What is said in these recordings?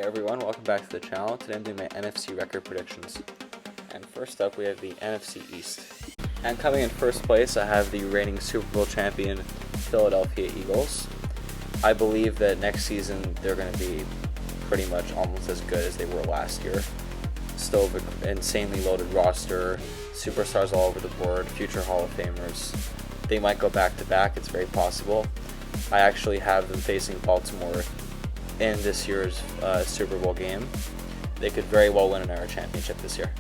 Hey everyone, welcome back to the channel. Today I'm doing my NFC record predictions. And first up we have the NFC East. And coming in first place I have the reigning Super Bowl champion Philadelphia Eagles. I believe that next season they're going to be pretty much almost as good as they were last year. Still an insanely loaded roster, superstars all over the board, future Hall of Famers. They might go back to back, it's very possible. I actually have them facing Baltimore in this year's Super Bowl game. They could very well win another championship this year.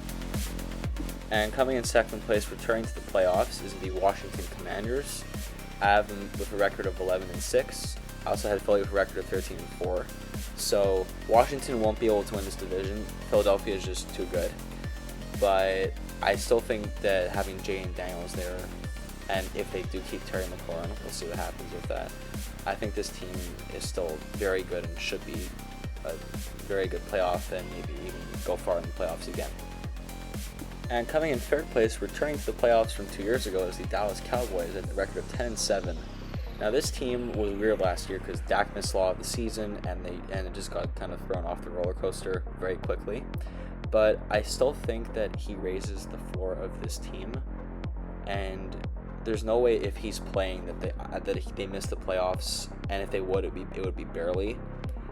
And coming in second place, returning to the playoffs, is the Washington Commanders. I have them with a record of 11-6. I also had Philly with a record of 13-4. So Washington won't be able to win this division. Philadelphia is just too good. But I still think that having Jayden Daniels there, and if they do keep Terry McLaurin, we'll see what happens with that. I think this team is still very good and should be a very good playoff and maybe even go far in the playoffs again. And coming in third place, returning to the playoffs from 2 years ago, is the Dallas Cowboys at the record of 10-7. Now this team was weird last year because Dak missed a lot of the season and it just got kind of thrown off the roller coaster very quickly. But I still think that he raises the floor of this team, and there's no way if he's playing that they miss the playoffs, and if they would, it would be barely.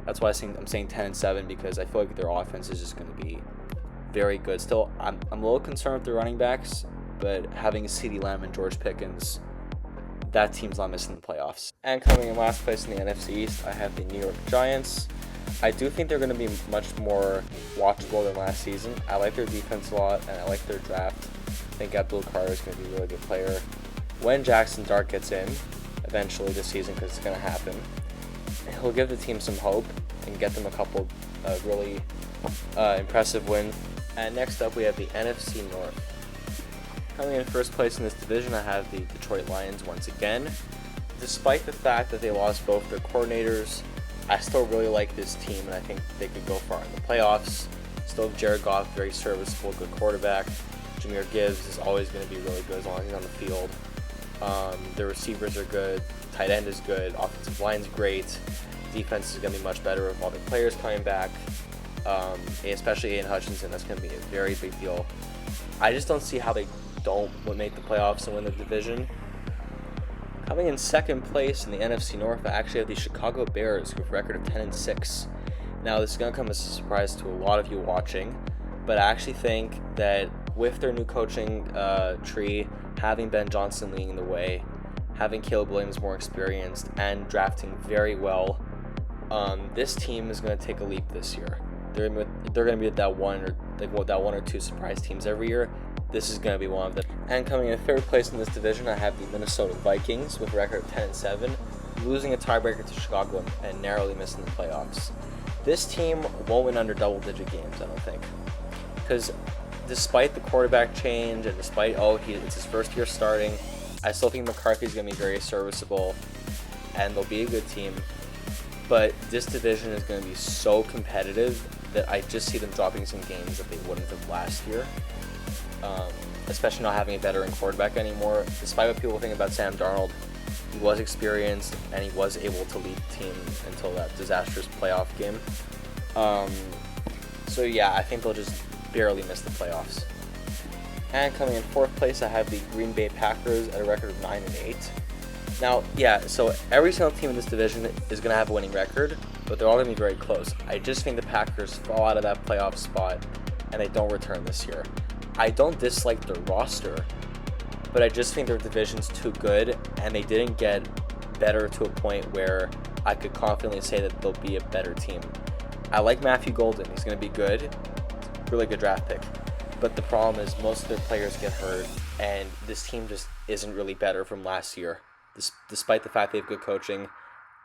That's why I'm saying 10-7, because I feel like their offense is just going to be very good. Still, I'm a little concerned with their running backs, but having CeeDee Lamb and George Pickens, that team's not missing the playoffs. And coming in last place in the NFC East, I have the New York Giants. I do think they're going to be much more watchable than last season. I like their defense a lot, and I like their draft. I think Abdul Carter is going to be a really good player. When Jackson Dart gets in, eventually this season, because it's going to happen, he'll give the team some hope and get them a couple really impressive wins. And next up, we have the NFC North. Coming in first place in this division, I have the Detroit Lions once again. Despite the fact that they lost both their coordinators, I still really like this team, and I think they could go far in the playoffs. Still have Jared Goff, very serviceable, good quarterback. Jahmyr Gibbs is always going to be really good as long as he's on the field. The receivers are good, tight end is good, offensive line's great, defense is going to be much better with all the players coming back, especially Aiden Hutchinson. That's going to be a very big deal. I just don't see how they don't make the playoffs and win the division. Coming in second place in the NFC North, I actually have the Chicago Bears with a record of 10-6. Now this is going to come as a surprise to a lot of you watching, but I actually think that with their new coaching tree, having Ben Johnson leading the way, having Caleb Williams more experienced, and drafting very well, this team is going to take a leap this year. They're going to be that one or two surprise teams every year. This is going to be one of them. And coming in third place in this division, I have the Minnesota Vikings with a record of 10-7, losing a tiebreaker to Chicago and narrowly missing the playoffs. This team won't win under double-digit games, I don't think, because despite the quarterback change and despite it's his first year starting, I still think McCarthy's going to be very serviceable and they'll be a good team. But this division is going to be so competitive that I just see them dropping some games that they wouldn't have last year, especially not having a veteran quarterback anymore. Despite what people think about Sam Darnold, he was experienced and he was able to lead the team until that disastrous playoff game. So yeah, I think they'll just barely miss the playoffs. And coming in fourth place, I have the Green Bay Packers at a record of 9-8. Now, yeah, so every single team in this division is going to have a winning record, but they're all going to be very close. I just think the Packers fall out of that playoff spot and they don't return this year. I don't dislike their roster, but I just think their division's too good and they didn't get better to a point where I could confidently say that they'll be a better team. I like Matthew Golden. He's going to be good. Really good draft pick. But the problem is most of their players get hurt, and this team just isn't really better from last year, despite the fact they have good coaching,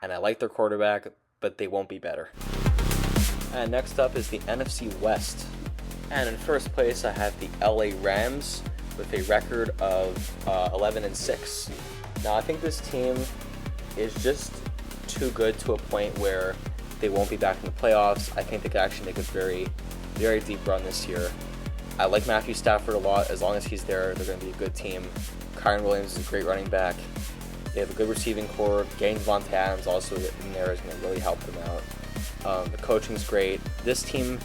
and I like their quarterback, but they won't be better. And next up is the NFC West. And in first place, I have the LA Rams with a record of 11-6. Now, I think this team is just too good to a point where they won't be back in the playoffs. I think they could actually make a very, very deep run this year. I like Matthew Stafford a lot. As long as he's there, they're going to be a good team. Kyren Williams is a great running back. They have a good receiving core. Getting Devontae Adams also in there is going to really help them out. The coaching's great. This team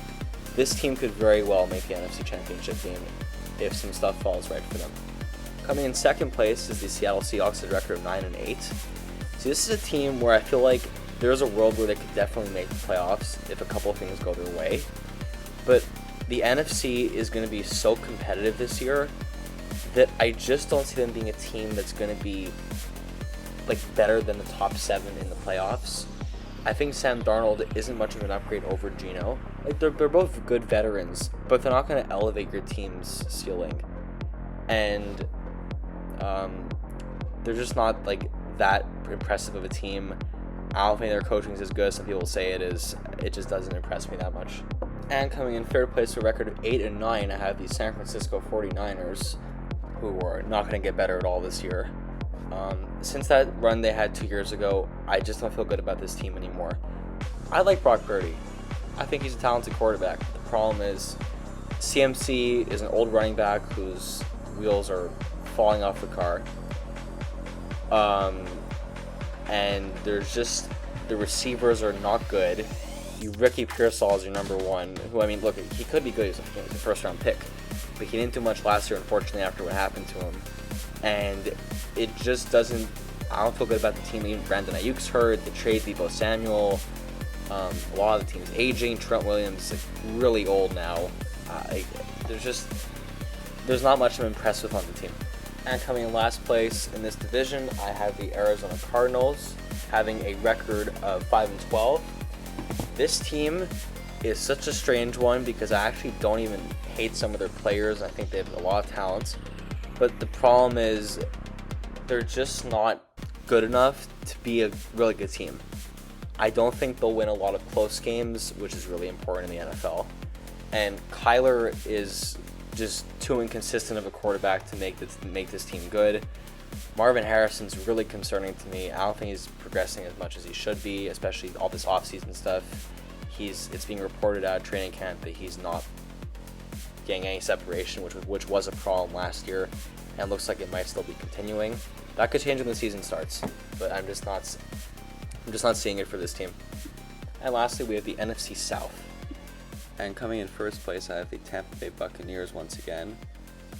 could very well make the NFC Championship game if some stuff falls right for them. Coming in second place is the Seattle Seahawks at a record of 9-8. So this is a team where I feel like there's a world where they could definitely make the playoffs if a couple of things go their way. But the NFC is going to be so competitive this year that I just don't see them being a team that's going to be like better than the top 7 in the playoffs. I think Sam Darnold isn't much of an upgrade over Geno. Like they're both good veterans, but they're not going to elevate your team's ceiling. And they're just not like that impressive of a team. I don't think their coaching is as good as some people say it is. It just doesn't impress me that much. And coming in third place with a record of 8-9, I have the San Francisco 49ers, who are not going to get better at all this year. Since that run they had 2 years ago, I just don't feel good about this team anymore. I like Brock Purdy. I think he's a talented quarterback. The problem is CMC is an old running back whose wheels are falling off the car. And there's just, the receivers are not good. Ricky Pearsall is your number one, who, I mean, look, he could be good. He's a first round pick, but he didn't do much last year, unfortunately, after what happened to him. And it just doesn't, I don't feel good about the team. Even Brandon Ayuk's hurt, the trade Deebo Samuel, a lot of the team's aging. Trent Williams is like really old now. There's not much I'm impressed with on the team. And coming in last place in this division, I have the Arizona Cardinals, having a record of 5-12. This team is such a strange one because I actually don't even hate some of their players. I think they have a lot of talent. But the problem is they're just not good enough to be a really good team. I don't think they'll win a lot of close games, which is really important in the NFL. And Kyler is just too inconsistent of a quarterback to make this team good. Marvin Harrison's really concerning to me. I don't think he's progressing as much as he should be, especially all this offseason stuff. It's being reported out of training camp that he's not getting any separation, which was a problem last year, and looks like it might still be continuing. That could change when the season starts, but I'm just not seeing it for this team. And lastly, we have the NFC South. And coming in first place, I have the Tampa Bay Buccaneers once again.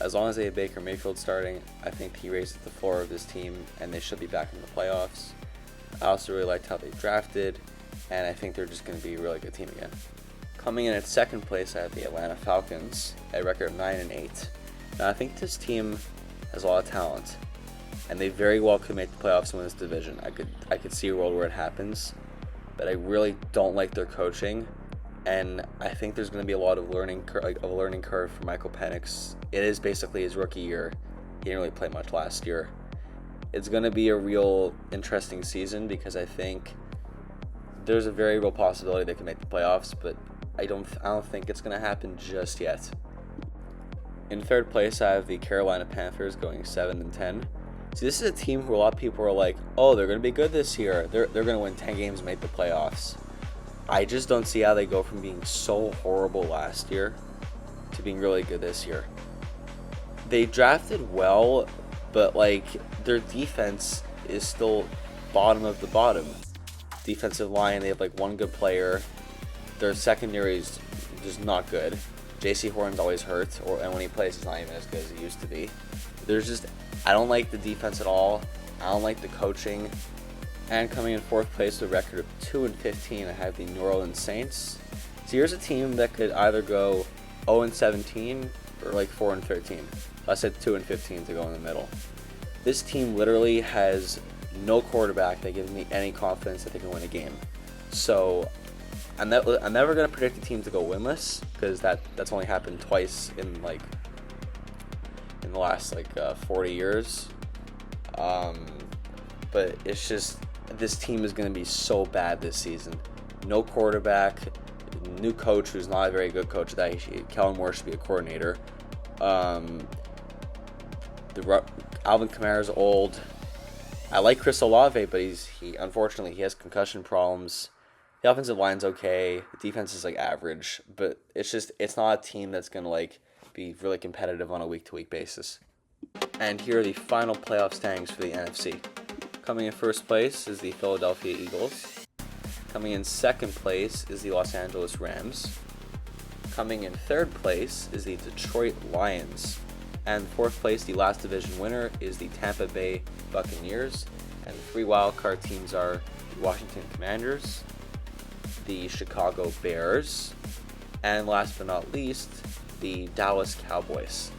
As long as they have Baker Mayfield starting, I think he raises the floor of this team, and they should be back in the playoffs. I also really liked how they drafted, and I think they're just going to be a really good team again. Coming in at second place, I have the Atlanta Falcons, at a record of 9-8. Now, I think this team has a lot of talent, and they very well could make the playoffs and win this division. I could see a world where it happens, but I really don't like their coaching, and I think there's going to be a lot of learning curve for Michael Penix. It is basically his rookie year. He didn't really play much last year. It's going to be a real interesting season because I think there's a very real possibility they can make the playoffs, but I don't think it's going to happen just yet. In third place, I have the Carolina Panthers going 7-10. See, this is a team who a lot of people are like, oh, they're going to be good this year. They're going to win 10 games and make the playoffs. I just don't see how they go from being so horrible last year to being really good this year. They drafted well, but like their defense is still bottom of the bottom. Defensive line, they have like one good player. Their secondary is just not good. J.C. Horton's always hurt, and when he plays, he's not even as good as he used to be. I don't like the defense at all. I don't like the coaching. And coming in fourth place with a record of 2-15, I have the New Orleans Saints. So here's a team that could either go 0-17 or like 4-13. I said 2-15 to go in the middle. This team literally has no quarterback that gives me any confidence that they can win a game. So I'm never going to predict a team to go winless because that's only happened twice in the last 40 years. But it's just, this team is going to be so bad this season. No quarterback, new coach who's not a very good coach. Kellen Moore should be a coordinator. Alvin Kamara's old. I like Chris Olave, but he unfortunately he has concussion problems. The offensive line's okay. The defense is average, but it's not a team that's gonna be really competitive on a week-to-week basis. And here are the final playoff standings for the NFC. Coming in first place is the Philadelphia Eagles. Coming in second place is the Los Angeles Rams. Coming in third place is the Detroit Lions. And fourth place, the last division winner, is the Tampa Bay Buccaneers. And the three wildcard teams are the Washington Commanders, the Chicago Bears, and last but not least, the Dallas Cowboys.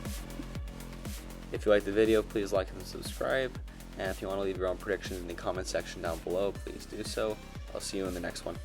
If you liked the video, please like and subscribe. And if you want to leave your own predictions in the comment section down below, please do so. I'll see you in the next one.